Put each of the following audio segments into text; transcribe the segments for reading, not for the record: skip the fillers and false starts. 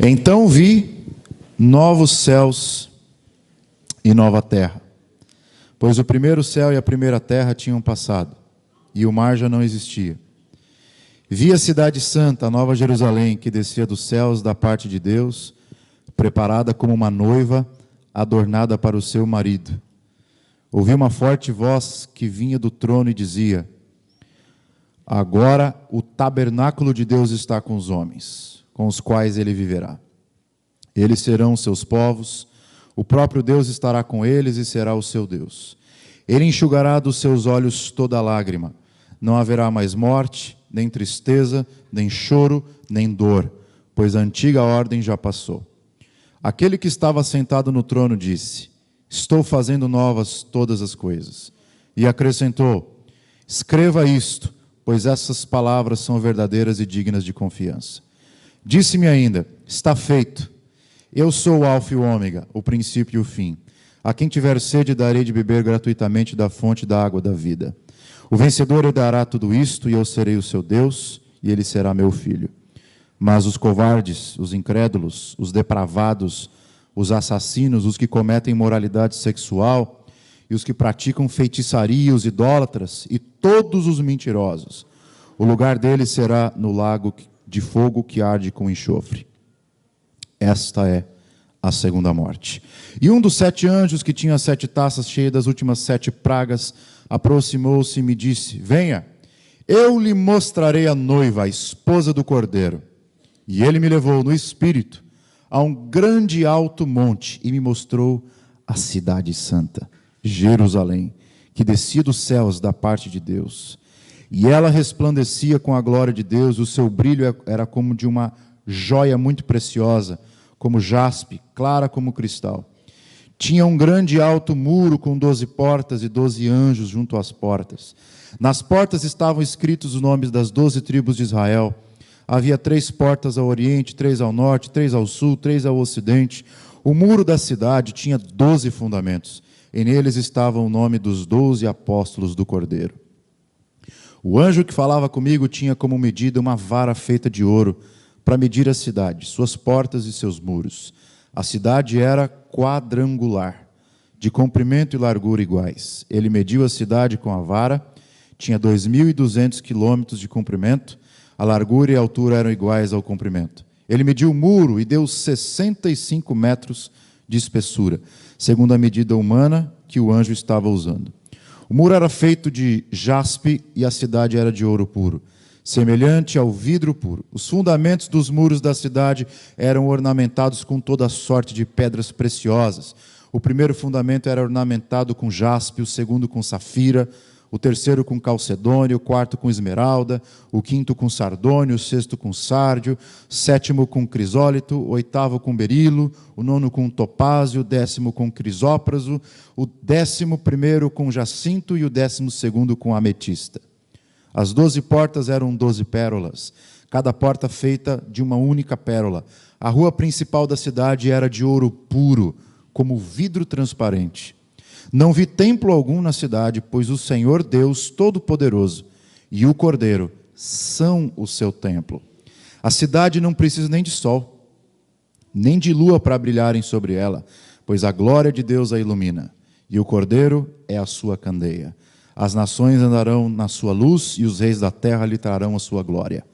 Então vi novos céus e nova terra, pois o primeiro céu e a primeira terra tinham passado, e o mar já não existia. Vi a cidade santa, a nova Jerusalém, que descia dos céus da parte de Deus, preparada como uma noiva adornada para o seu marido. Ouvi uma forte voz que vinha do trono e dizia: agora o tabernáculo de Deus está com os homens, com os quais ele viverá. Eles serão seus povos, o próprio Deus estará com eles e será o seu Deus. Ele enxugará dos seus olhos toda lágrima. Não haverá mais morte, nem tristeza, nem choro, nem dor, pois a antiga ordem já passou. Aquele que estava sentado no trono disse: estou fazendo novas todas as coisas. E acrescentou: escreva isto, pois essas palavras são verdadeiras e dignas de confiança. Disse-me ainda: está feito. Eu sou o Alfa e o Ômega, o princípio e o fim. A quem tiver sede darei de beber gratuitamente da fonte da água da vida. O vencedor herdará tudo isto, e eu serei o seu Deus, e ele será meu filho. Mas os covardes, os incrédulos, os depravados, os assassinos, os que cometem imoralidade sexual, e os que praticam feitiçaria, os idólatras, e todos os mentirosos, o lugar deles será no lago de fogo que arde com enxofre. Esta é a segunda morte. E um dos 7 anjos que tinha 7 taças cheias das últimas 7 pragas, aproximou-se e me disse: venha, eu lhe mostrarei a noiva, a esposa do Cordeiro. E ele me levou no espírito a um grande alto monte e me mostrou a cidade santa, Jerusalém, que descia dos céus da parte de Deus. E ela resplandecia com a glória de Deus, o seu brilho era como de uma joia muito preciosa, como jaspe, clara como cristal. Tinha um grande e alto muro com 12 portas e 12 anjos junto às portas. Nas portas estavam escritos os nomes das 12 tribos de Israel. Havia 3 portas ao oriente, 3 ao norte, 3 ao sul, 3 ao ocidente. O muro da cidade tinha 12 fundamentos, e neles estava o nome dos 12 apóstolos do Cordeiro. O anjo que falava comigo tinha como medida uma vara feita de ouro, para medir a cidade, suas portas e seus muros. A cidade era quadrangular, de comprimento e largura iguais. Ele mediu a cidade com a vara, tinha 2.200 quilômetros de comprimento, a largura e a altura eram iguais ao comprimento. Ele mediu o muro e deu 65 metros de espessura, segundo a medida humana que o anjo estava usando. O muro era feito de jaspe e a cidade era de ouro puro, semelhante ao vidro puro. Os fundamentos dos muros da cidade eram ornamentados com toda sorte de pedras preciosas. O primeiro fundamento era ornamentado com jaspe, o segundo com safira, o terceiro com calcedônio, o quarto com esmeralda, o quinto com sardônio, o sexto com sárdio, o sétimo com crisólito, o oitavo com berilo, o nono com topázio, o 10º com crisópraso, o 11º com jacinto e o 12º com ametista. As 12 portas eram 12 pérolas, cada porta feita de uma única pérola. A rua principal da cidade era de ouro puro, como vidro transparente. Não vi templo algum na cidade, pois o Senhor Deus Todo-Poderoso e o Cordeiro são o seu templo. A cidade não precisa nem de sol, nem de lua para brilharem sobre ela, pois a glória de Deus a ilumina, e o Cordeiro é a sua candeia. As nações andarão na sua luz, e os reis da terra lhe trarão a sua glória.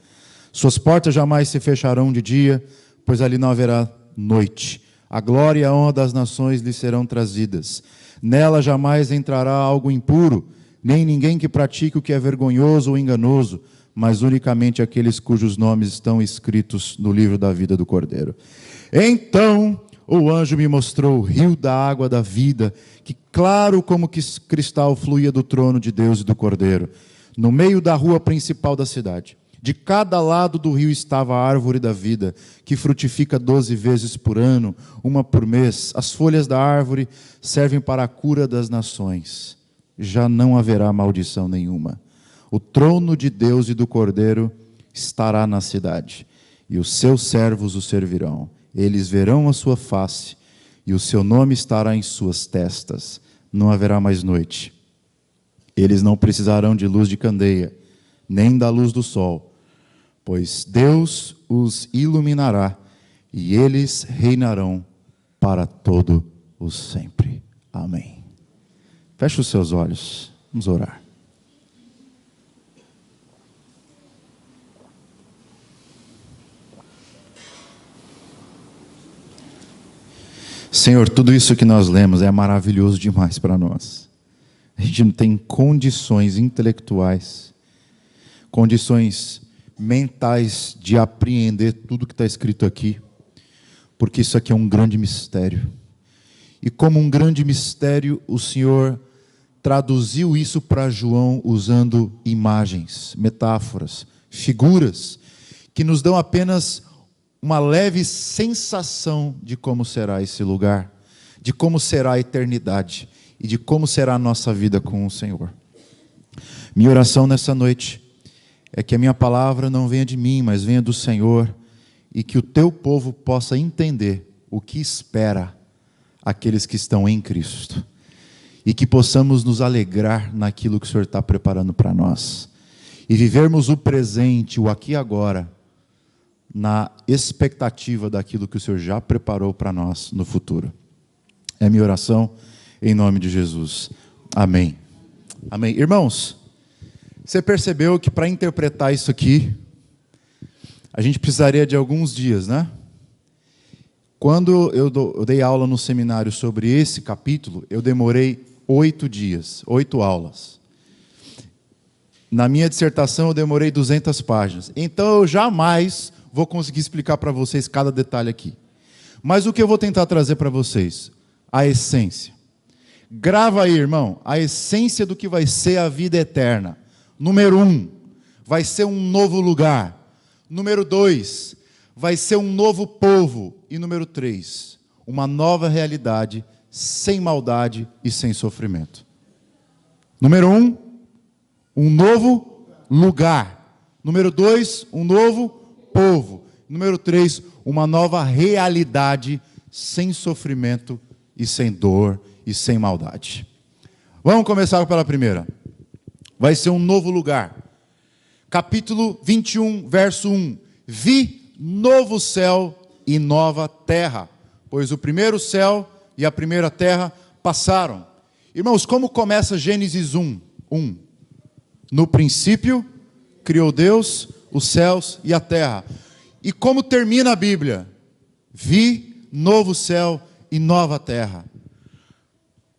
Suas portas jamais se fecharão de dia, pois ali não haverá noite. A glória e a honra das nações lhe serão trazidas. Nela jamais entrará algo impuro, nem ninguém que pratique o que é vergonhoso ou enganoso, mas unicamente aqueles cujos nomes estão escritos no livro da vida do Cordeiro. Então o anjo me mostrou o rio da água da vida, que claro como que cristal fluía do trono de Deus e do Cordeiro, no meio da rua principal da cidade. De cada lado do rio estava a árvore da vida, que frutifica 12 vezes por ano, uma por mês. As folhas da árvore servem para a cura das nações. Já não haverá maldição nenhuma. O trono de Deus e do Cordeiro estará na cidade, e os seus servos o servirão. Eles verão a sua face, e o seu nome estará em suas testas. Não haverá mais noite. Eles não precisarão de luz de candeia, nem da luz do sol, pois Deus os iluminará, e eles reinarão para todo o sempre. Amém. Feche os seus olhos, vamos orar. Senhor, tudo isso que nós lemos é maravilhoso demais para nós. A gente não tem condições intelectuais, condições mentais de apreender tudo que está escrito aqui, porque isso aqui é um grande mistério. E como um grande mistério, o Senhor traduziu isso para João usando imagens, metáforas, figuras, que nos dão apenas uma leve sensação de como será esse lugar, de como será a eternidade e de como será a nossa vida com o Senhor. Minha oração nessa noite é que a minha palavra não venha de mim, mas venha do Senhor, e que o teu povo possa entender o que espera aqueles que estão em Cristo, e que possamos nos alegrar naquilo que o Senhor está preparando para nós, e vivermos o presente, o aqui e agora, na expectativa daquilo que o Senhor já preparou para nós no futuro. É minha oração em nome de Jesus. Amém. Amém. Irmãos, você percebeu que para interpretar isso aqui, a gente precisaria de alguns dias, né? Quando eu dei aula no seminário sobre esse capítulo, eu demorei 8 dias, 8 aulas. Na minha dissertação eu demorei 200 páginas. Então eu jamais vou conseguir explicar para vocês cada detalhe aqui. Mas o que eu vou tentar trazer para vocês? A essência. Grava aí, irmão, a essência do que vai ser a vida eterna. Número 1, vai ser um novo lugar. Número 2, vai ser um novo povo. E número 3, uma nova realidade, sem maldade e sem sofrimento. Número 1, um novo lugar. Número 2, um novo povo. Número 3, uma nova realidade, sem sofrimento e sem dor e sem maldade. Vamos começar pela primeira. Vai ser um novo lugar. Capítulo 21, verso 1. Vi novo céu e nova terra, pois o primeiro céu e a primeira terra passaram. Irmãos, como começa Gênesis 1? No princípio, criou Deus os céus e a terra. E como termina a Bíblia? Vi novo céu e nova terra.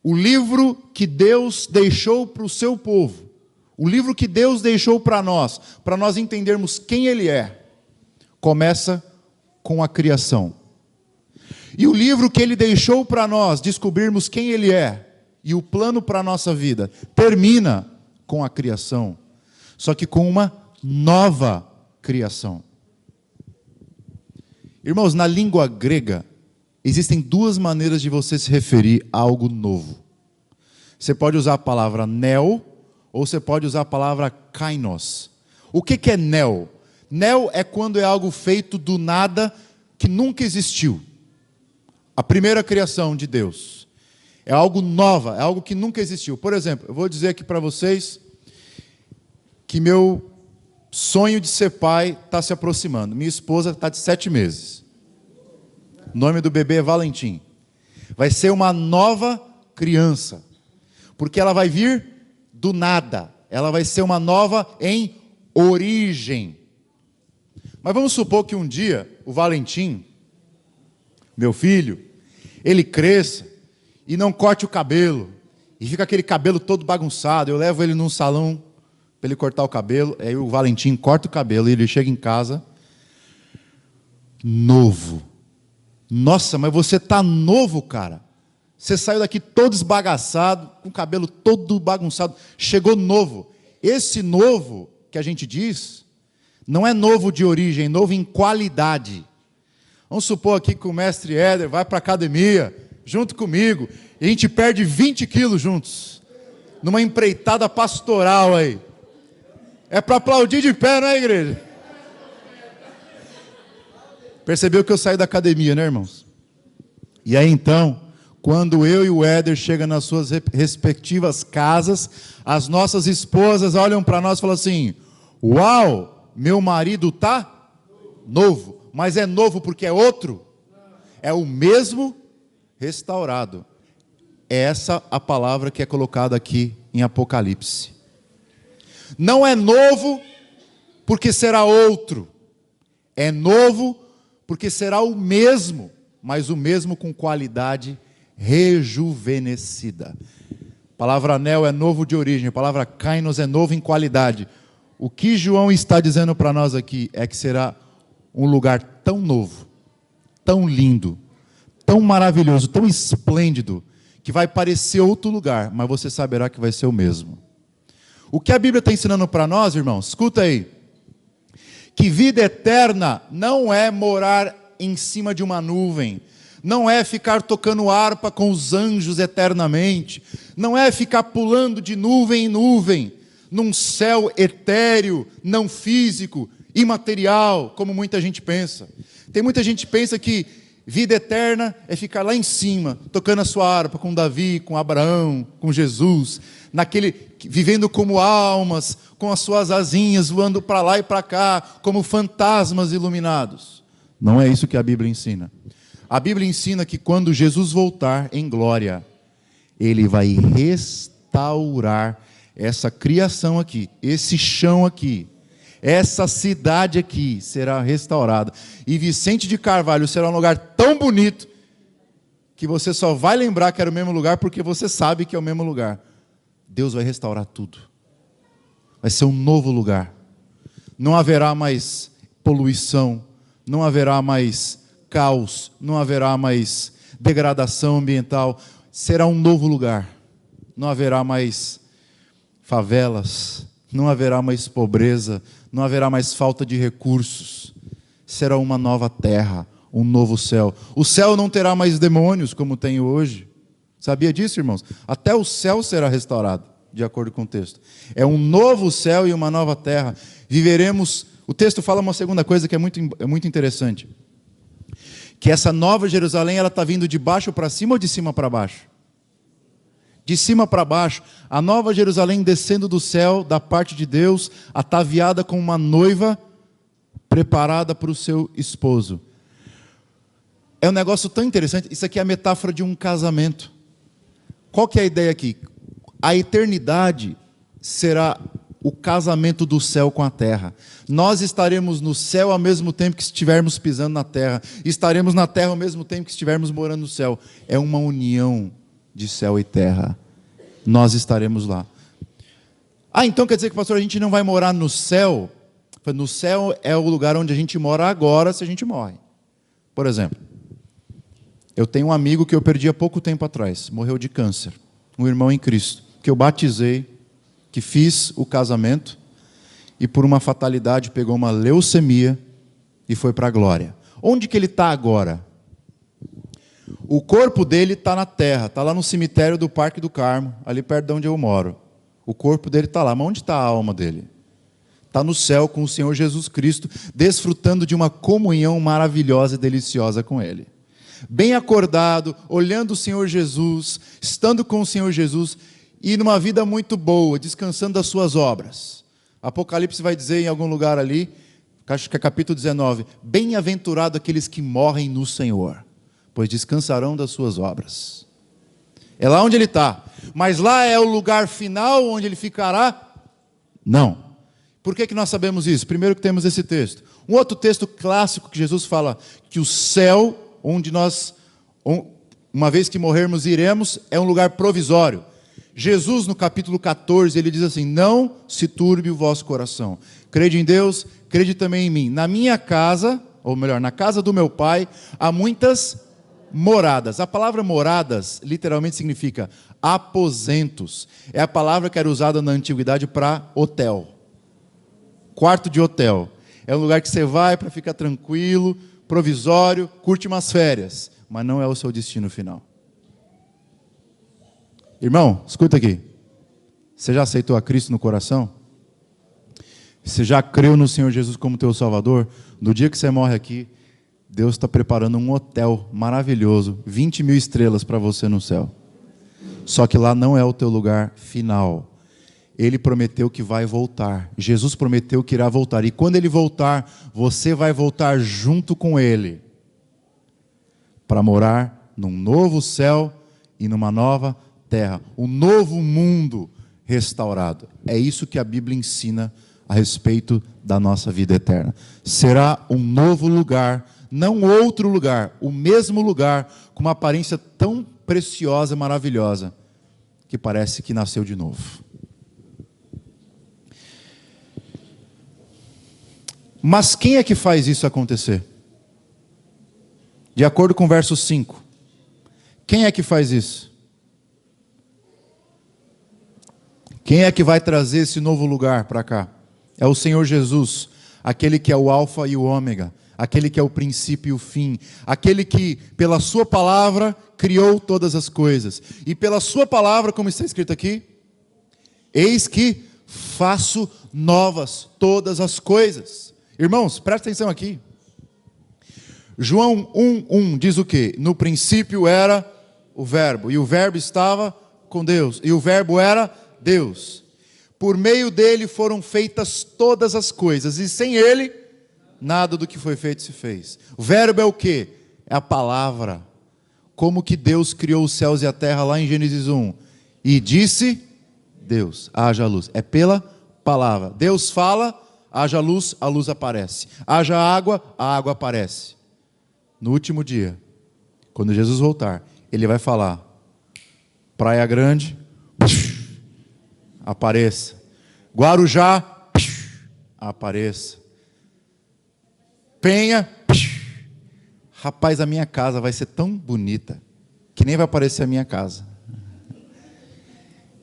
O livro que Deus deixou para o seu povo, o livro que Deus deixou para nós entendermos quem Ele é, começa com a criação. E o livro que Ele deixou para nós descobrirmos quem Ele é, e o plano para a nossa vida, termina com a criação, só que com uma nova criação. Irmãos, na língua grega, existem 2 maneiras de você se referir a algo novo. Você pode usar a palavra neo, ou você pode usar a palavra kainos. O que é neo? Neo é quando é algo feito do nada, que nunca existiu. A primeira criação de Deus. É algo nova, é algo que nunca existiu. Por exemplo, eu vou dizer aqui para vocês que meu sonho de ser pai está se aproximando. Minha esposa está de 7 meses. O nome do bebê é Valentim. Vai ser uma nova criança, porque ela vai vir do nada. Ela vai ser uma nova em origem. Mas vamos supor que um dia o Valentim, meu filho, ele cresça e não corte o cabelo, e fica aquele cabelo todo bagunçado. Eu levo ele num salão para ele cortar o cabelo, aí o Valentim corta o cabelo e ele chega em casa novo. Nossa, mas você está novo, cara. Você saiu daqui todo esbagaçado, com o cabelo todo bagunçado, chegou novo. Esse novo que a gente diz, não é novo de origem, é novo em qualidade. Vamos supor aqui que o mestre Éder vai para a academia, junto comigo, e a gente perde 20 quilos juntos, numa empreitada pastoral aí. É para aplaudir de pé, não é, igreja? Percebeu que eu saí da academia, né, irmãos? E aí então, quando eu e o Éder chegam nas suas respectivas casas, as nossas esposas olham para nós e falam assim: uau, meu marido está novo. Mas é novo porque é outro? é o mesmo restaurado. É essa a palavra que é colocada aqui em Apocalipse. Não é novo porque será outro. É novo porque será o mesmo, mas o mesmo com qualidade rejuvenescida. A palavra anel é novo de origem, a palavra kainos é novo em qualidade. O que João está dizendo para nós aqui é que será um lugar tão novo, tão lindo, tão maravilhoso, tão esplêndido, que vai parecer outro lugar, mas você saberá que vai ser o mesmo. O que a Bíblia está ensinando para nós, irmãos, escuta aí, que vida eterna não é morar em cima de uma nuvem, não é ficar tocando harpa com os anjos eternamente, não é ficar pulando de nuvem em nuvem, num céu etéreo, não físico, imaterial, como muita gente pensa. Tem muita gente que pensa que vida eterna é ficar lá em cima, tocando a sua harpa com Davi, com Abraão, com Jesus, vivendo como almas, com as suas asinhas, voando para lá e para cá, como fantasmas iluminados. Não é isso que a Bíblia ensina. A Bíblia ensina que quando Jesus voltar em glória, Ele vai restaurar essa criação aqui, esse chão aqui, essa cidade aqui será restaurada. E Vicente de Carvalho será um lugar tão bonito que você só vai lembrar que era o mesmo lugar porque você sabe que é o mesmo lugar. Deus vai restaurar tudo. Vai ser um novo lugar. Não haverá mais poluição, não haverá mais caos, não haverá mais degradação ambiental. Será um novo lugar. Não haverá mais favelas, não haverá mais pobreza, não haverá mais falta de recursos. Será uma nova terra, um novo céu. O céu não terá mais demônios como tem hoje. Sabia disso, irmãos? Até o céu será restaurado, de acordo com o texto. É um novo céu e uma nova terra. Viveremos. O texto fala uma segunda coisa que é muito interessante. Que essa nova Jerusalém, ela está vindo de baixo para cima ou de cima para baixo? De cima para baixo, a nova Jerusalém descendo do céu, da parte de Deus, ataviada como uma noiva preparada para o seu esposo. É um negócio tão interessante, isso aqui é a metáfora de um casamento. Qual que é a ideia aqui? A eternidade será o casamento do céu com a terra. Nós estaremos no céu ao mesmo tempo que estivermos pisando na terra, estaremos na terra ao mesmo tempo que estivermos morando no céu. É uma união de céu e terra. Nós estaremos lá. Então quer dizer que, pastor, a gente não vai morar no céu? No céu é o lugar onde a gente mora agora, se a gente morre. Por exemplo, eu tenho um amigo que eu perdi há pouco tempo atrás, morreu de câncer, um irmão em Cristo, que eu batizei, que fiz o casamento, e por uma fatalidade pegou uma leucemia e foi para a glória. Onde que ele está agora? O corpo dele está na terra, está lá no cemitério do Parque do Carmo, ali perto de onde eu moro. O corpo dele está lá, mas onde está a alma dele? Está no céu com o Senhor Jesus Cristo, desfrutando de uma comunhão maravilhosa e deliciosa com Ele. Bem acordado, olhando o Senhor Jesus, estando com o Senhor Jesus, e numa vida muito boa, descansando das suas obras. Apocalipse vai dizer em algum lugar ali, acho que é capítulo 19, bem-aventurado aqueles que morrem no Senhor, pois descansarão das suas obras. É lá onde ele está. Mas lá é o lugar final onde ele ficará? Não. Por que nós sabemos isso? Primeiro que temos esse texto. Um outro texto clássico que Jesus fala que o céu, onde nós, uma vez que morrermos, iremos, é um lugar provisório. Jesus, no capítulo 14, ele diz assim: não se turbe o vosso coração. Crede em Deus, crede também em mim. Na minha casa, ou melhor, na casa do meu Pai, há muitas moradas. A palavra moradas literalmente significa aposentos. É a palavra que era usada na antiguidade para hotel. Quarto de hotel. É um lugar que você vai para ficar tranquilo, provisório, curte umas férias, mas não é o seu destino final. Irmão, escuta aqui. Você já aceitou a Cristo no coração? Você já creu no Senhor Jesus como teu Salvador? No dia que você morre aqui, Deus está preparando um hotel maravilhoso, 20 mil estrelas para você no céu. Só que lá não é o teu lugar final. Ele prometeu que vai voltar. Jesus prometeu que irá voltar. E quando Ele voltar, você vai voltar junto com Ele, para morar num novo céu e numa nova terra, um novo mundo restaurado. É isso que a Bíblia ensina a respeito da nossa vida eterna. Será um novo lugar, não outro lugar, o mesmo lugar, com uma aparência tão preciosa, maravilhosa, que parece que nasceu de novo. Mas quem é que faz isso acontecer? De acordo com o verso 5, quem é que faz isso? Quem é que vai trazer esse novo lugar para cá? É o Senhor Jesus, aquele que é o alfa e o ômega, aquele que é o princípio e o fim, aquele que, pela sua palavra, criou todas as coisas. E pela sua palavra, como está escrito aqui, eis que faço novas todas as coisas. Irmãos, presta atenção aqui. João 1:1 diz o quê? No princípio era o verbo, e o verbo estava com Deus, e o verbo era Deus. Por meio dele foram feitas todas as coisas, e sem ele, nada do que foi feito se fez. O verbo é o quê? É a palavra. Como que Deus criou os céus e a terra lá em Gênesis 1? E disse Deus, haja luz. É pela palavra. Deus fala, haja luz, a luz aparece. Haja água, a água aparece. No último dia, quando Jesus voltar, ele vai falar: Praia Grande, apareça. Guarujá, apareça. Penha, rapaz, a minha casa vai ser tão bonita que nem vai aparecer a minha casa.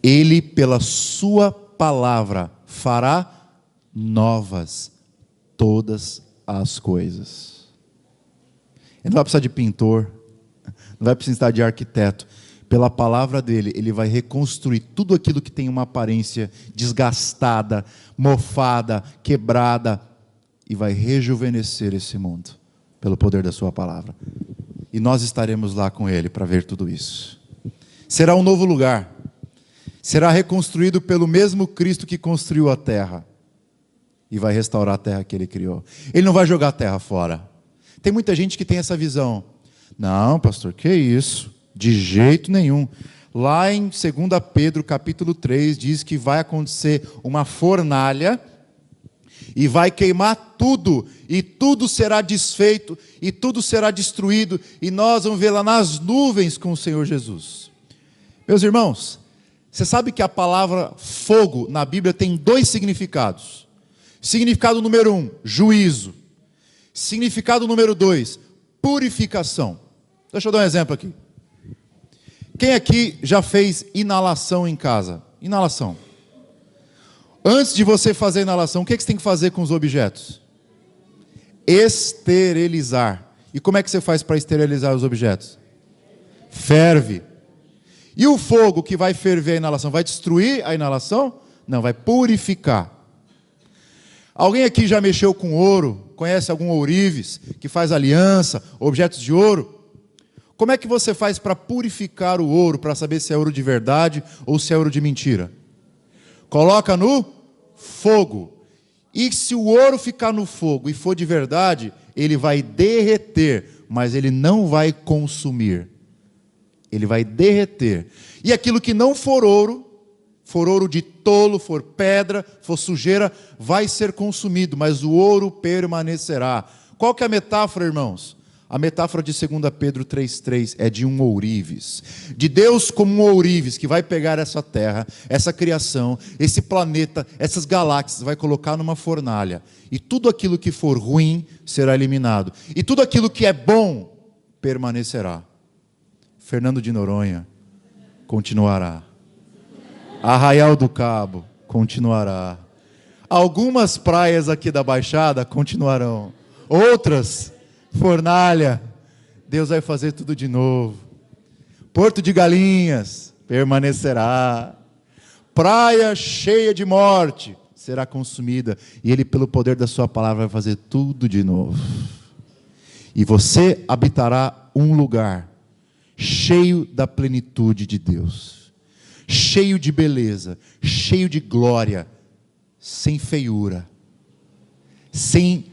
Ele, pela sua palavra, fará novas todas as coisas. Ele não vai precisar de pintor, não vai precisar de arquiteto. Pela palavra dele, ele vai reconstruir tudo aquilo que tem uma aparência desgastada, mofada, quebrada, e vai rejuvenescer esse mundo, pelo poder da sua palavra. E nós estaremos lá com ele para ver tudo isso. Será um novo lugar, será reconstruído pelo mesmo Cristo que construiu a terra, e vai restaurar a terra que ele criou. Ele não vai jogar a terra fora. Tem muita gente que tem essa visão. Não, pastor, que isso? De jeito nenhum. Lá em 2 Pedro capítulo 3, diz que vai acontecer uma fornalha e vai queimar tudo, e tudo será desfeito, e tudo será destruído, e nós vamos ver lá nas nuvens com o Senhor Jesus. Meus irmãos, você sabe que a palavra fogo na Bíblia tem 2 significados. Significado número 1, juízo. Significado número 2, purificação. Deixa eu dar um exemplo aqui. Quem aqui já fez inalação em casa? Inalação. Antes de você fazer a inalação, o que você tem que fazer com os objetos? Esterilizar. E como é que você faz para esterilizar os objetos? Ferve. E o fogo que vai ferver a inalação, vai destruir a inalação? Não, vai purificar. Alguém aqui já mexeu com ouro? Conhece algum ourives que faz aliança, objetos de ouro? Como é que você faz para purificar o ouro, para saber se é ouro de verdade ou se é ouro de mentira? Coloca no fogo. E se o ouro ficar no fogo e for de verdade, ele vai derreter, mas ele não vai consumir. Ele vai derreter. E aquilo que não for ouro de tolo, for pedra, for sujeira, vai ser consumido, mas o ouro permanecerá. Qual que é a metáfora, irmãos? A metáfora de 2 Pedro 3,3 é de um ourives. De Deus como um ourives que vai pegar essa terra, essa criação, esse planeta, essas galáxias, vai colocar numa fornalha. E tudo aquilo que for ruim será eliminado. E tudo aquilo que é bom permanecerá. Fernando de Noronha continuará. Arraial do Cabo continuará. Algumas praias aqui da Baixada continuarão. Outras, Fornalha, Deus vai fazer tudo de novo. Porto de Galinhas permanecerá. Praia cheia de morte será consumida. E Ele, pelo poder da sua palavra, vai fazer tudo de novo. E você habitará um lugar cheio da plenitude de Deus, cheio de beleza, cheio de glória, sem feiura, sem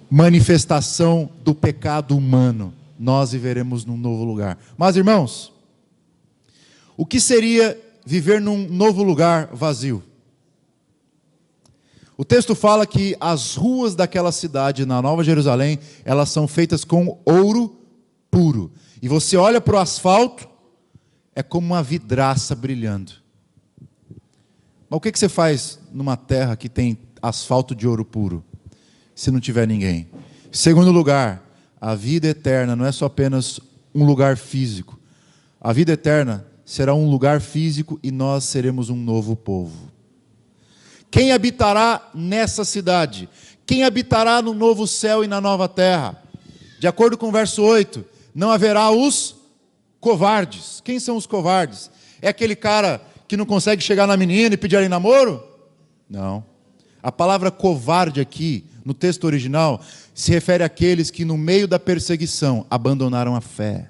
manifestação do pecado humano. nós viveremos num novo lugar. Mas, irmãos, o que seria viver num novo lugar vazio? O texto fala que as ruas daquela cidade, na Nova Jerusalém, elas são feitas com ouro puro. E você olha para o asfalto, é como uma vidraça brilhando. Mas o que você faz numa terra que tem asfalto de ouro puro, se não tiver ninguém? Segundo lugar, a vida eterna não é só apenas um lugar físico. A vida eterna será um lugar físico e nós seremos um novo povo. Quem habitará nessa cidade? Quem habitará no novo céu e na nova terra? De acordo com o verso 8, não haverá os covardes. Quem são os covardes? É aquele cara que não consegue chegar na menina e pedir ela em namoro? Não. A palavra covarde aqui, no texto original, se refere àqueles que no meio da perseguição abandonaram a fé.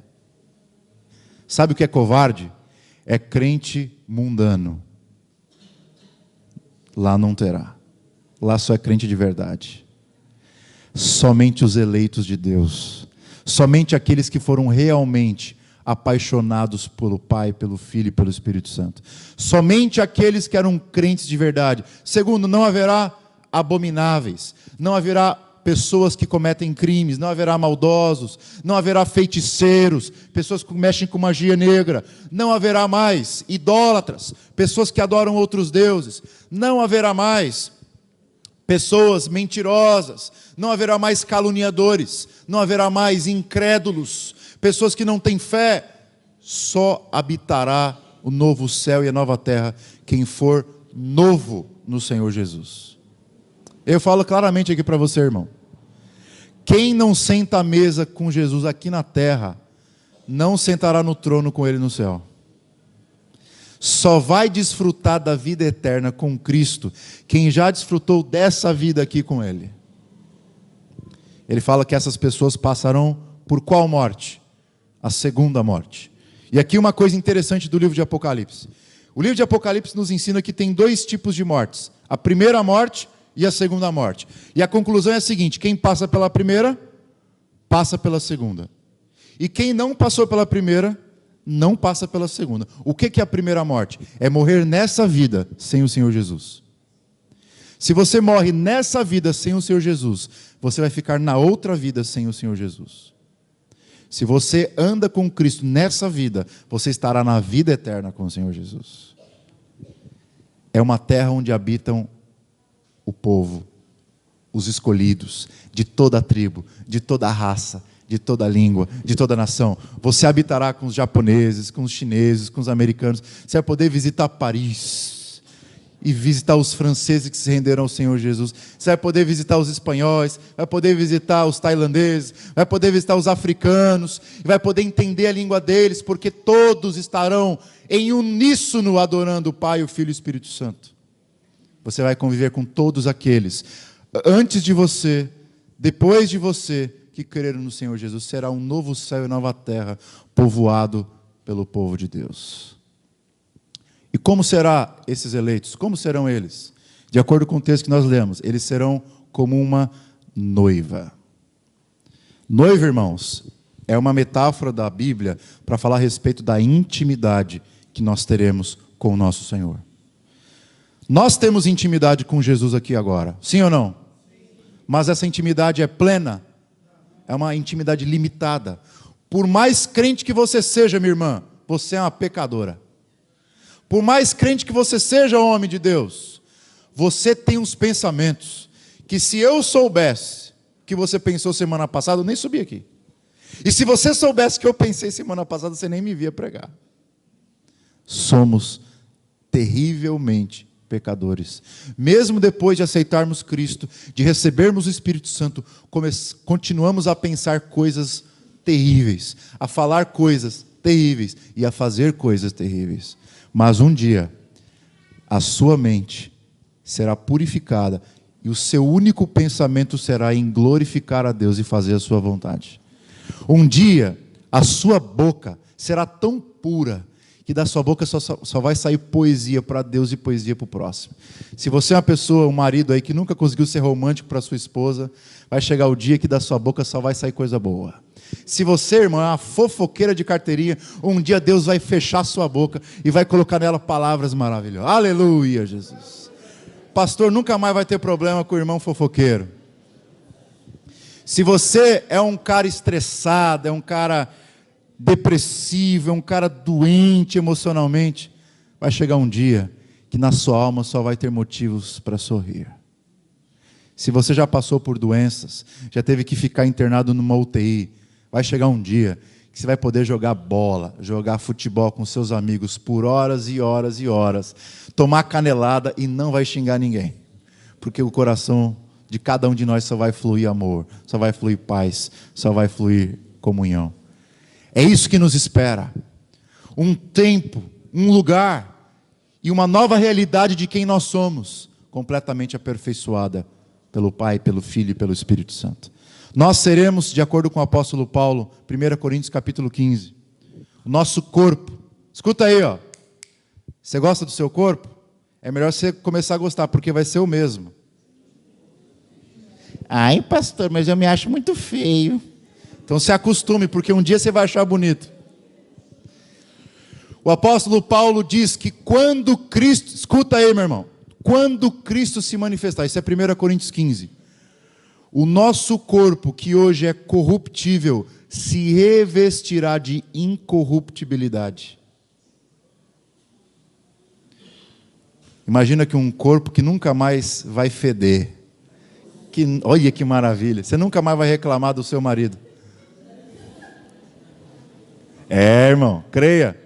Sabe o que é covarde? É crente mundano. Lá não terá. Lá só é crente de verdade. Somente os eleitos de Deus. Somente aqueles que foram realmente apaixonados pelo Pai, pelo Filho e pelo Espírito Santo. Somente aqueles que eram crentes de verdade. Segundo, não haverá abomináveis. Não haverá pessoas que cometem crimes, não haverá maldosos, não haverá feiticeiros, pessoas que mexem com magia negra, não haverá mais idólatras, pessoas que adoram outros deuses, não haverá mais pessoas mentirosas, não haverá mais caluniadores, não haverá mais incrédulos, pessoas que não têm fé. Só habitará o novo céu e a nova terra quem for novo no Senhor Jesus. Eu falo claramente aqui para você, irmão. Quem não senta à mesa com Jesus aqui na terra, não sentará no trono com Ele no céu. Só vai desfrutar da vida eterna com Cristo quem já desfrutou dessa vida aqui com Ele. Ele fala que essas pessoas passarão por qual morte? A segunda morte. E aqui uma coisa interessante do livro de Apocalipse. O livro de Apocalipse nos ensina que tem dois tipos de mortes. A primeira morte e a segunda morte. E a conclusão é a seguinte: quem passa pela primeira, passa pela segunda. E quem não passou pela primeira, não passa pela segunda. O que é a primeira morte? É morrer nessa vida sem o Senhor Jesus. Se você morre nessa vida sem o Senhor Jesus, você vai ficar na outra vida sem o Senhor Jesus. Se você anda com Cristo nessa vida, você estará na vida eterna com o Senhor Jesus. É uma terra onde habitam o povo, os escolhidos, de toda a tribo, de toda a raça, de toda a língua, de toda a nação. Você habitará com os japoneses, com os chineses, com os americanos. Você vai poder visitar Paris e visitar os franceses que se renderam ao Senhor Jesus. Você vai poder visitar os espanhóis, vai poder visitar os tailandeses, vai poder visitar os africanos, e vai poder entender a língua deles, porque todos estarão em uníssono adorando o Pai, o Filho e o Espírito Santo. Você vai conviver com todos aqueles, antes de você, depois de você, que creram no Senhor Jesus. Será um novo céu e nova terra, povoado pelo povo de Deus. E como serão esses eleitos? Como serão eles? De acordo com o texto que nós lemos, eles serão como uma noiva. Noiva, irmãos, é uma metáfora da Bíblia para falar a respeito da intimidade que nós teremos com o nosso Senhor. Nós temos intimidade com Jesus aqui agora, sim ou não? Mas essa intimidade é plena? É uma intimidade limitada. Por mais crente que você seja, minha irmã, você é uma pecadora. Por mais crente que você seja, homem de Deus, você tem uns pensamentos que, se eu soubesse que você pensou semana passada, eu nem subi aqui. E se você soubesse que eu pensei semana passada, você nem me via pregar. Somos terrivelmente pecadores. Mesmo depois de aceitarmos Cristo, de recebermos o Espírito Santo, continuamos a pensar coisas terríveis, a falar coisas terríveis e a fazer coisas terríveis. Mas um dia, a sua mente será purificada e o seu único pensamento será em glorificar a Deus e fazer a sua vontade. Um dia, a sua boca será tão pura que da sua boca só vai sair poesia para Deus e poesia para o próximo. Se você é uma pessoa, um marido aí que nunca conseguiu ser romântico para sua esposa, vai chegar o dia que da sua boca só vai sair coisa boa. Se você, irmão, é uma fofoqueira de carteirinha, um dia Deus vai fechar sua boca e vai colocar nela palavras maravilhosas. Aleluia, Jesus. Pastor nunca mais vai ter problema com o irmão fofoqueiro. Se você é um cara estressado, é um cara depressivo, é um cara doente emocionalmente, vai chegar um dia que na sua alma só vai ter motivos para sorrir. Se você já passou por doenças, já teve que ficar internado numa UTI, vai chegar um dia que você vai poder jogar bola, jogar futebol com seus amigos por horas e horas e horas, tomar canelada e não vai xingar ninguém, porque o coração de cada um de nós só vai fluir amor, só vai fluir paz, só vai fluir comunhão. É isso que nos espera. Um tempo, um lugar e uma nova realidade de quem nós somos, completamente aperfeiçoada pelo Pai, pelo Filho e pelo Espírito Santo. Nós seremos, de acordo com o apóstolo Paulo, 1 Coríntios capítulo 15, o nosso corpo. Escuta aí, ó. Você gosta do seu corpo? É melhor você começar a gostar, porque vai ser o mesmo. Ai, pastor, mas eu me acho muito feio. Então se acostume, porque um dia você vai achar bonito. O apóstolo Paulo diz que quando Cristo, escuta aí, meu irmão, quando Cristo se manifestar, isso é 1 Coríntios 15, o nosso corpo, que hoje é corruptível, se revestirá de incorruptibilidade. Imagina que um corpo que nunca mais vai feder. Olha que maravilha, você nunca mais vai reclamar do seu marido. Irmão, creia.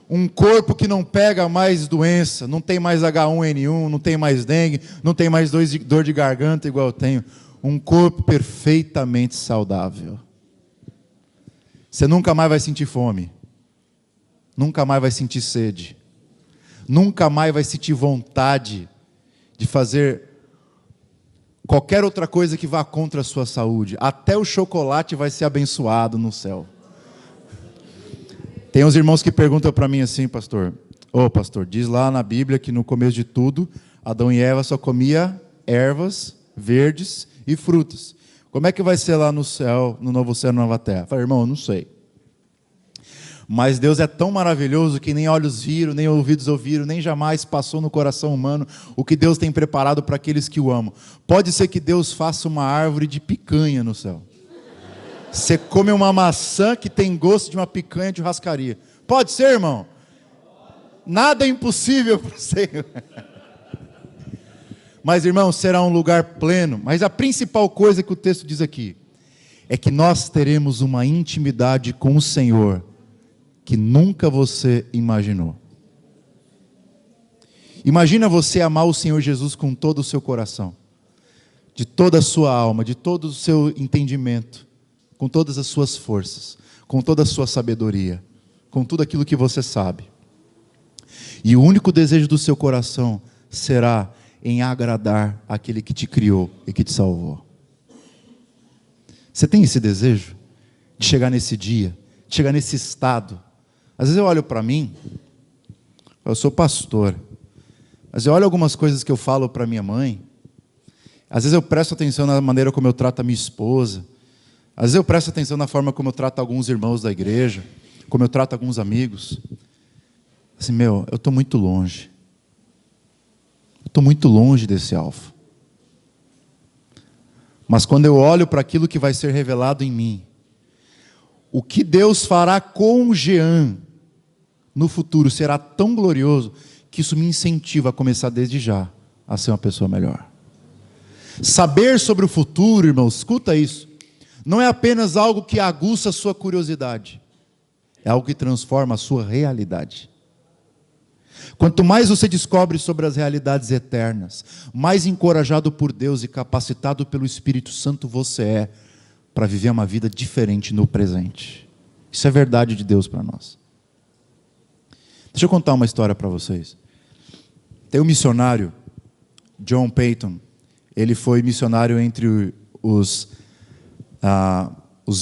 Um corpo que não pega mais doença, não tem mais H1N1, não tem mais dengue, não tem mais dor de garganta igual eu tenho. Um corpo perfeitamente saudável. Você nunca mais vai sentir fome. Nunca mais vai sentir sede. Nunca mais vai sentir vontade de fazer qualquer outra coisa que vá contra a sua saúde. Até o chocolate vai ser abençoado no céu. Tem uns irmãos que perguntam para mim assim, pastor. Pastor, diz lá na Bíblia que no começo de tudo, Adão e Eva só comia ervas verdes e frutas. Como é que vai ser lá no céu, no novo céu e na nova terra? Eu falei, irmão, eu não sei. Mas Deus é tão maravilhoso que nem olhos viram, nem ouvidos ouviram, nem jamais passou no coração humano o que Deus tem preparado para aqueles que o amam. Pode ser que Deus faça uma árvore de picanha no céu. Você come uma maçã que tem gosto de uma picanha de churrascaria. Pode ser, irmão? Nada é impossível para o Senhor. Mas, irmão, será um lugar pleno. Mas a principal coisa que o texto diz aqui é que nós teremos uma intimidade com o Senhor que nunca você imaginou. Imagina você amar o Senhor Jesus com todo o seu coração, de toda a sua alma, de todo o seu entendimento, com todas as suas forças, com toda a sua sabedoria, com tudo aquilo que você sabe. E o único desejo do seu coração será em agradar aquele que te criou e que te salvou. Você tem esse desejo de chegar nesse dia, de chegar nesse estado? Às vezes eu olho para mim, eu sou pastor, mas eu olho algumas coisas que eu falo para minha mãe, às vezes eu presto atenção na maneira como eu trato a minha esposa, às vezes eu presto atenção na forma como eu trato alguns irmãos da igreja, como eu trato alguns amigos. Assim, eu estou muito longe. Eu estou muito longe desse alvo. Mas quando eu olho para aquilo que vai ser revelado em mim, o que Deus fará com Jean no futuro será tão glorioso que isso me incentiva a começar desde já a ser uma pessoa melhor. Saber sobre o futuro, irmãos, escuta isso. Não é apenas algo que aguça a sua curiosidade, é algo que transforma a sua realidade. Quanto mais você descobre sobre as realidades eternas, mais encorajado por Deus e capacitado pelo Espírito Santo você é para viver uma vida diferente no presente. Isso é verdade de Deus para nós. Deixa eu contar uma história para vocês. Tem um missionário, John Peyton. Ele foi missionário entre os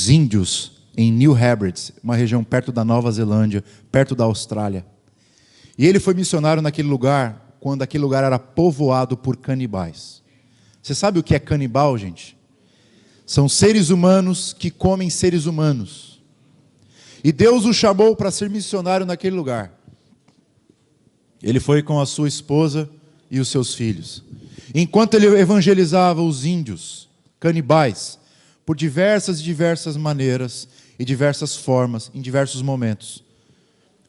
índios em New Hebrides, uma região perto da Nova Zelândia, perto da Austrália. E ele foi missionário naquele lugar, quando aquele lugar era povoado por canibais. Você sabe o que é canibal, gente? São seres humanos que comem seres humanos. E Deus o chamou para ser missionário naquele lugar. Ele foi com a sua esposa e os seus filhos. Enquanto ele evangelizava os índios, canibais, por diversas maneiras e diversas formas, em diversos momentos,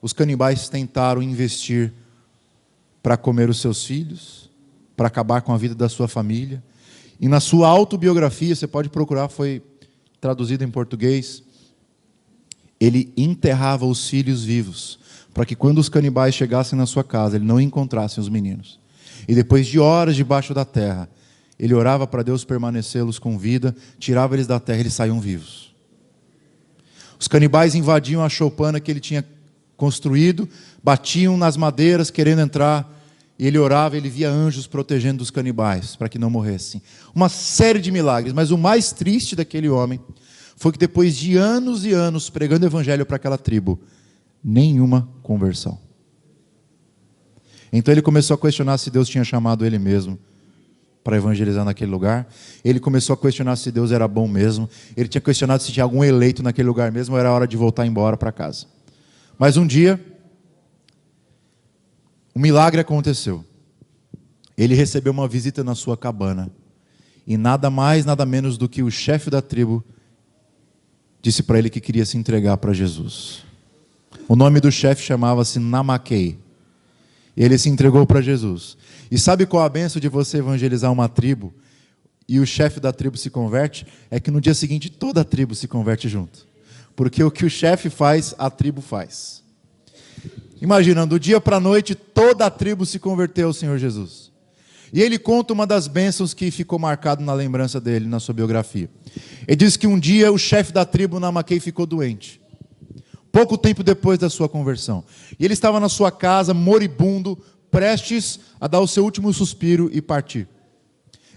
os canibais tentaram investir para comer os seus filhos, para acabar com a vida da sua família. E na sua autobiografia, você pode procurar, foi traduzido em português, ele enterrava os filhos vivos, para que quando os canibais chegassem na sua casa, ele não encontrasse os meninos. E depois de horas debaixo da terra, ele orava para Deus permanecê-los com vida, tirava eles da terra e eles saíam vivos. Os canibais invadiam a choupana que ele tinha construído, batiam nas madeiras querendo entrar, e ele orava, ele via anjos protegendo os canibais, para que não morressem. Uma série de milagres, mas o mais triste daquele homem foi que depois de anos e anos pregando o evangelho para aquela tribo, nenhuma conversão. Então ele começou a questionar se Deus tinha chamado ele mesmo para evangelizar naquele lugar. Ele começou a questionar se Deus era bom mesmo. Ele tinha questionado se tinha algum eleito naquele lugar mesmo, ou era hora de voltar embora para casa. Mas um dia, um milagre aconteceu. Ele recebeu uma visita na sua cabana. E nada mais, nada menos do que o chefe da tribo disse para ele que queria se entregar para Jesus. O nome do chefe chamava-se Namaquei. Ele se entregou para Jesus. E sabe qual a benção de você evangelizar uma tribo e o chefe da tribo se converte? É que no dia seguinte toda a tribo se converte junto. Porque o que o chefe faz, a tribo faz. Imagina, do dia para a noite toda a tribo se converteu ao Senhor Jesus. E ele conta uma das bênçãos que ficou marcado na lembrança dele, na sua biografia. Ele diz que um dia o chefe da tribo, Namaquei, ficou doente. Pouco tempo depois da sua conversão. E ele estava na sua casa, moribundo, prestes a dar o seu último suspiro e partir.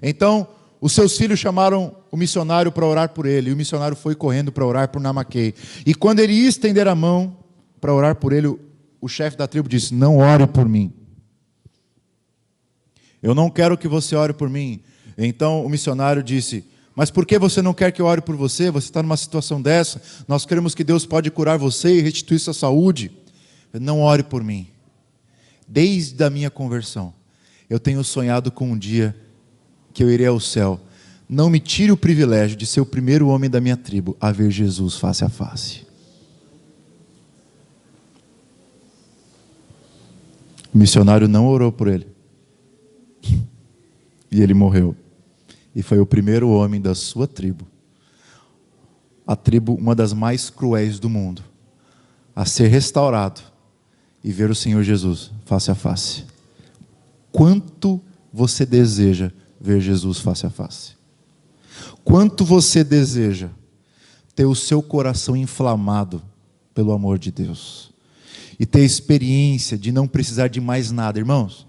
Então, os seus filhos chamaram o missionário para orar por ele. E o missionário foi correndo para orar por Namaquei. E quando ele ia estender a mão para orar por ele, o chefe da tribo disse: não ore por mim. Eu não quero que você ore por mim. Então o missionário disse: mas por que você não quer que eu ore por você? Você está numa situação dessa. Nós queremos que Deus pode curar você e restituir sua saúde. Não ore por mim. Desde a minha conversão, eu tenho sonhado com um dia que eu irei ao céu. Não me tire o privilégio de ser o primeiro homem da minha tribo a ver Jesus face a face. O missionário não orou por ele. E ele morreu. E foi o primeiro homem da sua tribo, a tribo, uma das mais cruéis do mundo, a ser restaurado e ver o Senhor Jesus face a face. Quanto você deseja ver Jesus face a face? Quanto você deseja ter o seu coração inflamado pelo amor de Deus? E ter a experiência de não precisar de mais nada, irmãos?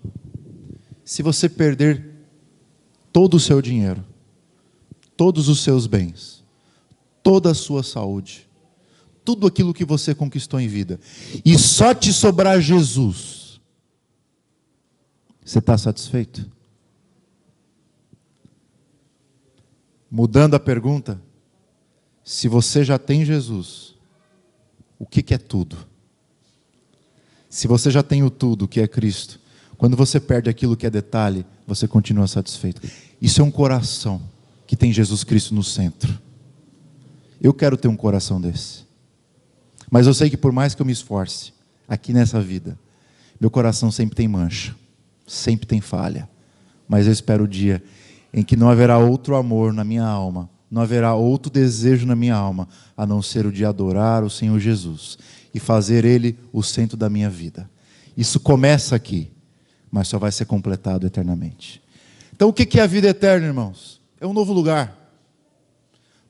Se você perder todo o seu dinheiro, todos os seus bens, toda a sua saúde, tudo aquilo que você conquistou em vida, e só te sobrar Jesus, você está satisfeito? Mudando a pergunta, se você já tem Jesus, o que é tudo? Se você já tem o tudo, que é Cristo, quando você perde aquilo que é detalhe, você continua satisfeito. Isso é um coração que tem Jesus Cristo no centro. Eu quero ter um coração desse. Mas eu sei que por mais que eu me esforce aqui nessa vida, meu coração sempre tem mancha, sempre tem falha. Mas eu espero o dia em que não haverá outro amor na minha alma, não haverá outro desejo na minha alma, a não ser o de adorar o Senhor Jesus e fazer Ele o centro da minha vida. Isso começa aqui, mas só vai ser completado eternamente. Então o que é a vida eterna, irmãos? É um novo lugar,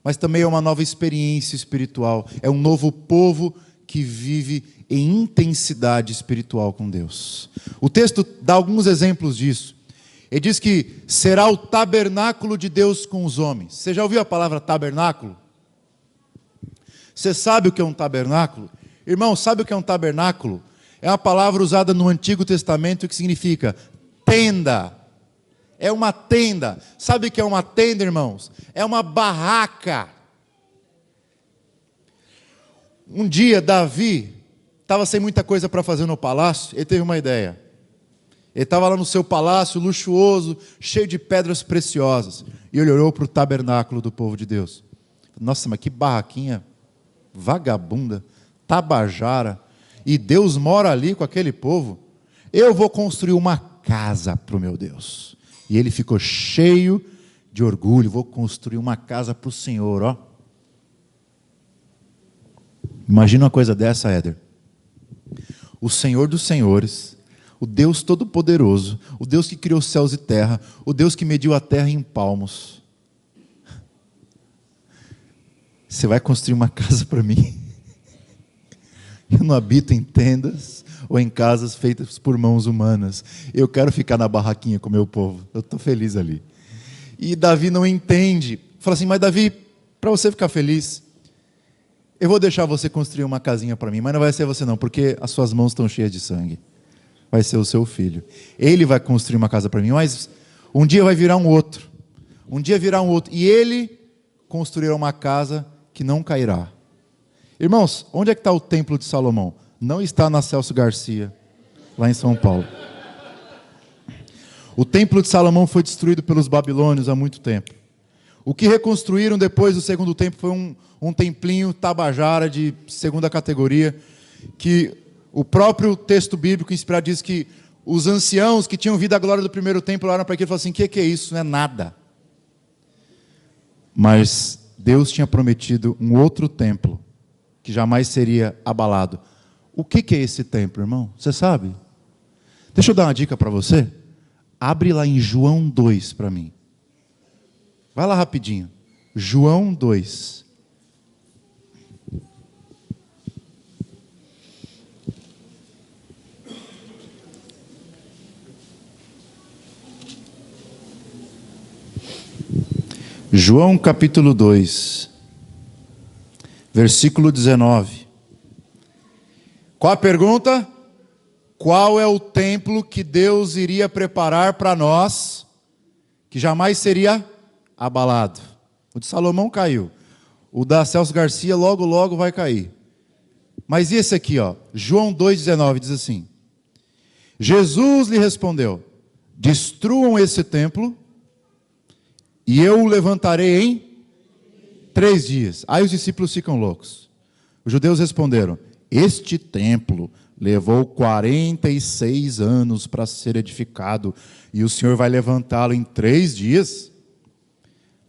mas também é uma nova experiência espiritual, é um novo povo que vive em intensidade espiritual com Deus. O texto dá alguns exemplos disso. Ele diz que será o tabernáculo de Deus com os homens. Você já ouviu a palavra tabernáculo? Você sabe o que é um tabernáculo? Irmão, sabe o que é um tabernáculo? É uma palavra usada no Antigo Testamento que significa tenda. é uma tenda. Sabe o que é uma tenda, irmãos? É uma barraca. Um dia, Davi estava sem muita coisa para fazer no palácio, ele teve uma ideia. Ele estava lá no seu palácio, luxuoso, cheio de pedras preciosas. E ele olhou para o tabernáculo do povo de Deus. Nossa, mas que barraquinha vagabunda, tabajara. E Deus mora ali com aquele povo. Eu vou construir uma casa para o meu Deus. E ele ficou cheio de orgulho. Vou construir uma casa para o Senhor, ó. Imagina uma coisa dessa, Éder. O Senhor dos Senhores, o Deus Todo-Poderoso, o Deus que criou céus e terra, o Deus que mediu a terra em palmos. Você vai construir uma casa para mim? Eu não habito em tendas ou em casas feitas por mãos humanas. Eu quero ficar na barraquinha com o meu povo. Eu estou feliz ali. E Davi não entende. Fala assim, mas Davi, para você ficar feliz, eu vou deixar você construir uma casinha para mim, mas não vai ser você não, porque as suas mãos estão cheias de sangue. Vai ser o seu filho. Ele vai construir uma casa para mim, mas um dia vai virar um outro. Um dia virá um outro. E ele construirá uma casa que não cairá. Irmãos, onde é que está o templo de Salomão? Não está na Celso Garcia, lá em São Paulo. O templo de Salomão foi destruído pelos babilônios há muito tempo. O que reconstruíram depois do segundo templo foi um templinho tabajara de segunda categoria, que o próprio texto bíblico inspirado diz que os anciãos que tinham visto a glória do primeiro templo olharam para aquilo e falaram assim, o que é isso? Não é nada. Mas Deus tinha prometido um outro templo, que jamais seria abalado. O que é esse templo, irmão? Você sabe? Deixa eu dar uma dica para você. Abre lá em João 2 para mim. Vai lá rapidinho. João 2. João capítulo 2, versículo 19. Qual a pergunta? Qual é o templo que Deus iria preparar para nós, que jamais seria abalado? O de Salomão caiu. O da Celso Garcia logo, logo vai cair. Mas e esse aqui, ó? João 2,19 diz assim: Jesus lhe respondeu: destruam esse templo e eu o levantarei em 3 dias. Aí os discípulos ficam loucos. Os judeus responderam: este templo levou 46 anos para ser edificado, e o Senhor vai levantá-lo em 3 dias?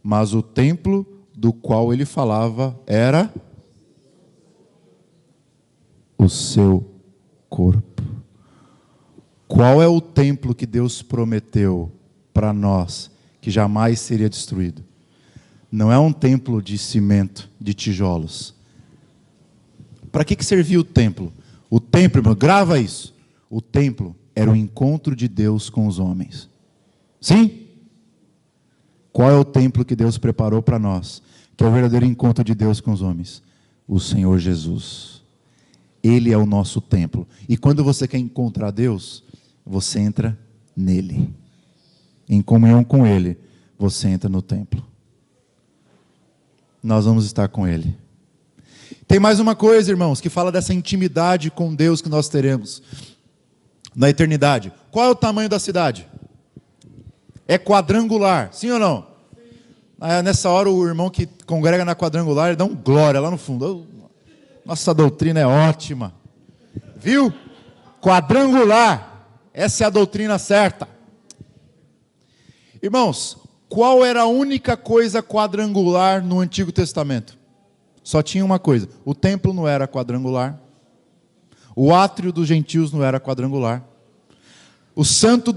Mas o templo do qual ele falava era o seu corpo. Qual é o templo que Deus prometeu para nós, que jamais seria destruído? Não é um templo de cimento, de tijolos. Para que servia o templo? O templo, irmão, grava isso. O templo era o encontro de Deus com os homens. Sim? Qual é o templo que Deus preparou para nós, que é o verdadeiro encontro de Deus com os homens? O Senhor Jesus. Ele é o nosso templo. E quando você quer encontrar Deus, você entra nele. Em comunhão com Ele, você entra no templo. Nós vamos estar com Ele. Tem mais uma coisa, irmãos, que fala dessa intimidade com Deus que nós teremos na eternidade. Qual é o tamanho da cidade? É quadrangular, sim ou não? Nessa hora o irmão que congrega na quadrangular, ele dá um glória lá no fundo. Nossa doutrina é ótima. Viu? Quadrangular. Essa é a doutrina certa. Irmãos, qual era a única coisa quadrangular no Antigo Testamento? Só tinha uma coisa: o templo não era quadrangular, o átrio dos gentios não era quadrangular, o santo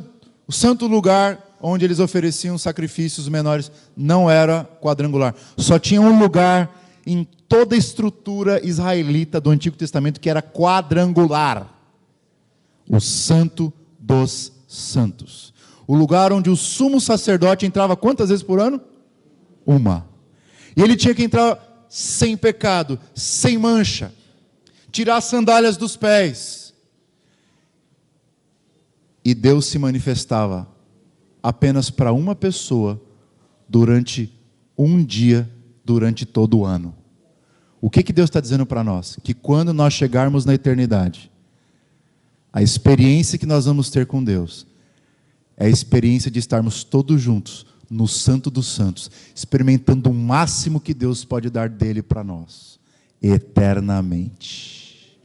lugar onde eles ofereciam sacrifícios menores não era quadrangular. Só tinha um lugar em toda a estrutura israelita do Antigo Testamento que era quadrangular: o Santo dos Santos. O lugar onde o sumo sacerdote entrava quantas vezes por ano? Uma. E ele tinha que entrar sem pecado, sem mancha, tirar as sandálias dos pés. E Deus se manifestava apenas para uma pessoa durante um dia, durante todo o ano. O que Deus está dizendo para nós? Que quando nós chegarmos na eternidade, a experiência que nós vamos ter com Deus é a experiência de estarmos todos juntos no Santo dos Santos, experimentando o máximo que Deus pode dar dele para nós, eternamente.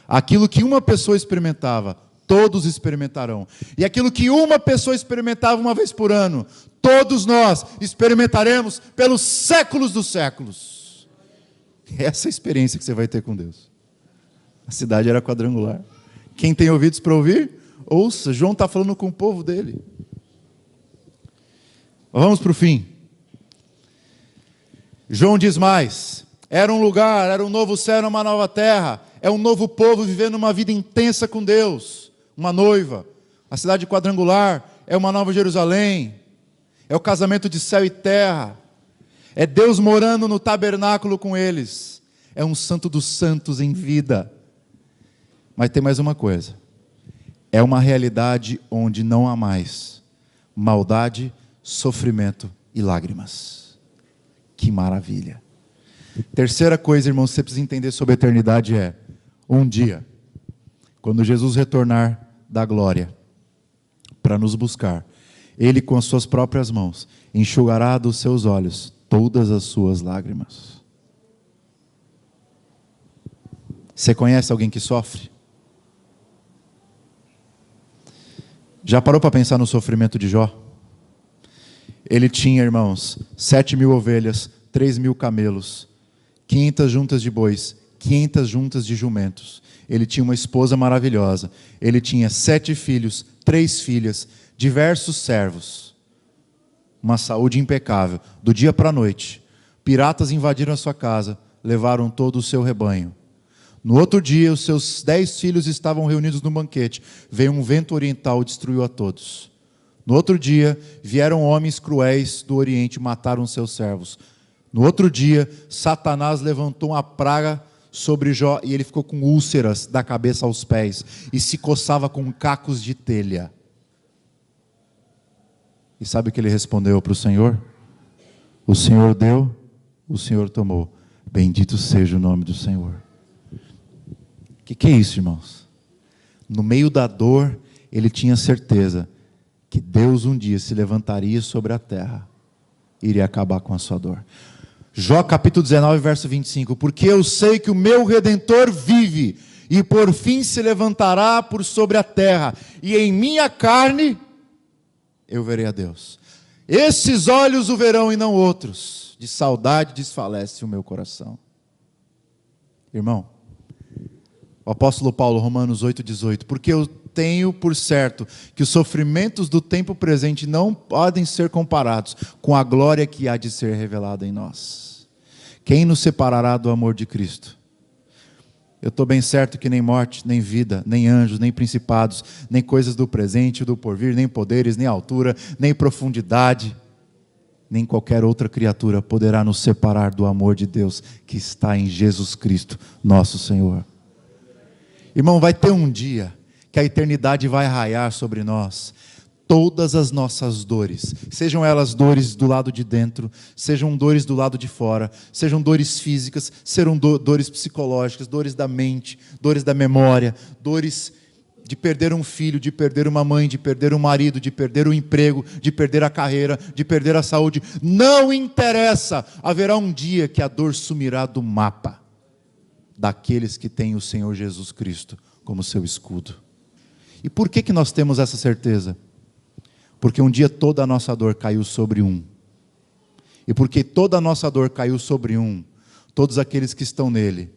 Aquilo que uma pessoa experimentava, todos experimentarão. E aquilo que uma pessoa experimentava uma vez por ano, todos nós experimentaremos pelos séculos dos séculos. Essa é a experiência que você vai ter com Deus. A cidade era quadrangular. Quem tem ouvidos para ouvir, ouça. João está falando com o povo dele. Vamos para o fim. João diz mais: era um lugar, era um novo céu, era uma nova terra, é um novo povo vivendo uma vida intensa com Deus, uma noiva. A cidade quadrangular é uma nova Jerusalém, é o casamento de céu e terra, é Deus morando no tabernáculo com eles, é um santo dos santos em vida. Mas tem mais uma coisa: é uma realidade onde não há mais maldade, sofrimento e lágrimas. Que maravilha! Terceira coisa, irmãos, que você precisa entender sobre a eternidade é: um dia, quando Jesus retornar da glória para nos buscar, Ele com as suas próprias mãos enxugará dos seus olhos todas as suas lágrimas. Você conhece alguém que sofre? Já parou para pensar no sofrimento de Jó? Ele tinha, irmãos, 7.000 ovelhas, 3.000 camelos, 500 juntas de bois, 500 juntas de jumentos. Ele tinha uma esposa maravilhosa. Ele tinha 7 filhos, 3 filhas, diversos servos. Uma saúde impecável. Do dia para a noite, piratas invadiram a sua casa, levaram todo o seu rebanho. No outro dia, os seus 10 filhos estavam reunidos no banquete. Veio um vento oriental e destruiu a todos. No outro dia, vieram homens cruéis do Oriente e mataram seus servos. No outro dia, Satanás levantou uma praga sobre Jó e ele ficou com úlceras da cabeça aos pés e se coçava com cacos de telha. E sabe o que ele respondeu para o Senhor? O Senhor deu, o Senhor tomou. Bendito seja o nome do Senhor. O que é isso, irmãos? No meio da dor, ele tinha certeza que Deus um dia se levantaria sobre a terra e iria acabar com a sua dor. Jó capítulo 19, verso 25. Porque eu sei que o meu Redentor vive, e por fim se levantará por sobre a terra, e em minha carne eu verei a Deus. Esses olhos o verão e não outros. De saudade desfalece o meu coração. Irmão, o apóstolo Paulo, Romanos 8,18, porque eu tenho por certo que os sofrimentos do tempo presente não podem ser comparados com a glória que há de ser revelada em nós. Quem nos separará do amor de Cristo? Eu estou bem certo que nem morte, nem vida, nem anjos, nem principados, nem coisas do presente, do porvir, nem poderes, nem altura, nem profundidade, nem qualquer outra criatura poderá nos separar do amor de Deus que está em Jesus Cristo, nosso Senhor. Irmão, vai ter um dia que a eternidade vai raiar sobre nós. Todas as nossas dores, sejam elas dores do lado de dentro, sejam dores do lado de fora, sejam dores físicas, sejam dores psicológicas, dores da mente, dores da memória, dores de perder um filho, de perder uma mãe, de perder um marido, de perder o emprego, de perder a carreira, de perder a saúde. Não interessa, haverá um dia que a dor sumirá do mapa daqueles que têm o Senhor Jesus Cristo como seu escudo. E por que nós temos essa certeza? Porque um dia toda a nossa dor caiu sobre um. E porque toda a nossa dor caiu sobre um, todos aqueles que estão nele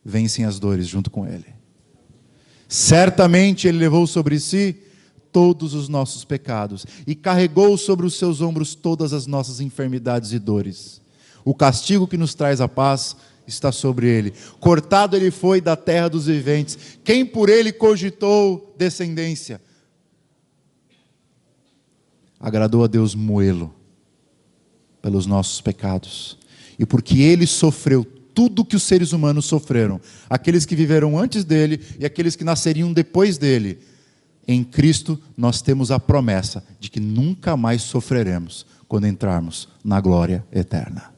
vencem as dores junto com ele. Certamente ele levou sobre si todos os nossos pecados e carregou sobre os seus ombros todas as nossas enfermidades e dores. O castigo que nos traz a paz está sobre ele. Cortado ele foi da terra dos viventes. Quem por ele cogitou descendência? Agradou a Deus moê-lo pelos nossos pecados. E porque ele sofreu tudo que os seres humanos sofreram, aqueles que viveram antes dele e aqueles que nasceriam depois dele, em Cristo nós temos a promessa de que nunca mais sofreremos quando entrarmos na glória eterna.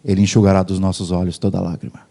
Ele enxugará dos nossos olhos toda lágrima.